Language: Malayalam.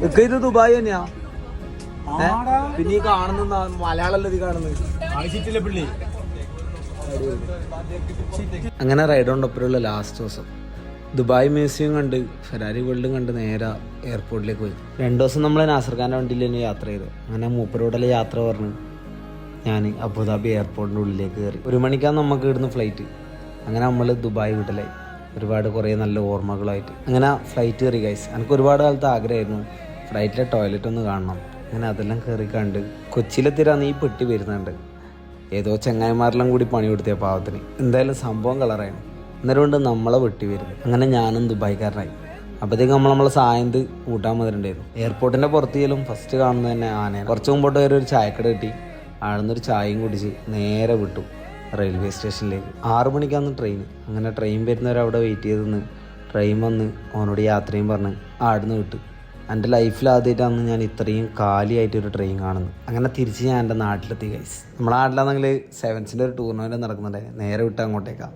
ഇത് ദുബായ് തന്നെയാ? പിന്നെ ഈ കാണുന്ന മലയാളമല്ല ഇത് കാണുന്നത്. അങ്ങനെ റൈഡ് കൊണ്ടൊപ്പമുള്ള ലാസ്റ്റ് ദിവസം ദുബായ് മ്യൂസിയം കണ്ട് ഫെരാരി വേൾഡും കണ്ട് നേരെ എയർപോർട്ടിലേക്ക് പോയി. 2 ദിവസം നമ്മൾ നാസർ ഖാൻ്റെ വണ്ടിയിൽ തന്നെ യാത്ര ചെയ്തു. അങ്ങനെ മൂപ്പരോടുള്ള യാത്ര പറഞ്ഞ് ഞാൻ അബുദാബി എയർപോർട്ടിൻ്റെ ഉള്ളിലേക്ക് കയറി. 1 മണിക്കാണ് നമുക്ക് ഇവിടുന്ന് ഫ്ലൈറ്റ്. അങ്ങനെ നമ്മൾ ദുബായ് വീട്ടിലായി, കുറേ നല്ല ഓർമ്മകളായിട്ട്. അങ്ങനെ ഫ്ലൈറ്റ് കയറി ഗൈസ്. എനിക്ക് ഒരുപാട് കാലത്ത് ആഗ്രഹമായിരുന്നു ഫ്ലൈറ്റിലെ ടോയ്ലറ്റ് ഒന്ന് കാണണം. അങ്ങനെ അതെല്ലാം കയറി കണ്ട് കൊച്ചിയിലെത്തിരാന്ന് ഈ പെട്ടി വരുന്നുണ്ട്. ഏതോ ചങ്ങായിമാരെല്ലാം കൂടി പണി കൊടുത്തിയ പാവത്തിന്. എന്തായാലും സംഭവം കളറായിരുന്നു. അന്നേരം കൊണ്ട് നമ്മളെ വെട്ടി വരുന്നത്. അങ്ങനെ ഞാനും ദുബായ്ക്കാരനായി. അപ്പോഴത്തേക്കും നമ്മളെ സായന്ത് കൂട്ടാൻ വന്നിട്ടുണ്ടായിരുന്നു. എയർപോർട്ടിൻ്റെ പുറത്ത് ചെല്ലും ഫസ്റ്റ് കാണുന്നത് തന്നെ ആനയാണ്. കുറച്ച് മുമ്പോട്ട് കയറി ഒരു ചായക്കട കിട്ടി. ആടുന്നൊരു ചായയും കുടിച്ച് നേരെ വിട്ടു റെയിൽവേ സ്റ്റേഷനിലേക്ക്. 6 മണിക്കാണ് ട്രെയിൻ. അങ്ങനെ ട്രെയിൻ വരുന്നവരവിടെ വെയിറ്റ് ചെയ്തെന്ന് ട്രെയിൻ വന്ന് ഓനോട് യാത്രയും പറഞ്ഞ് ആടുന്ന് വിട്ടു. എൻ്റെ ലൈഫിൽ ആദ്യമായിട്ടാണ് ഞാൻ ഇത്രയും കാലിയായിട്ടൊരു ട്രെയിൻ കാണുന്നത്. അങ്ങനെ തിരിച്ച് ഞാൻ എൻ്റെ നാട്ടിലെത്തി ഗൈസ്. നമ്മുടെ നാട്ടിലാണെങ്കിൽ 7ൻ്റെ ഒരു ടൂർണമെൻറ്റ് നടക്കുന്നുണ്ട്. നേരെ വിട്ട് അങ്ങോട്ടേക്കാണ്.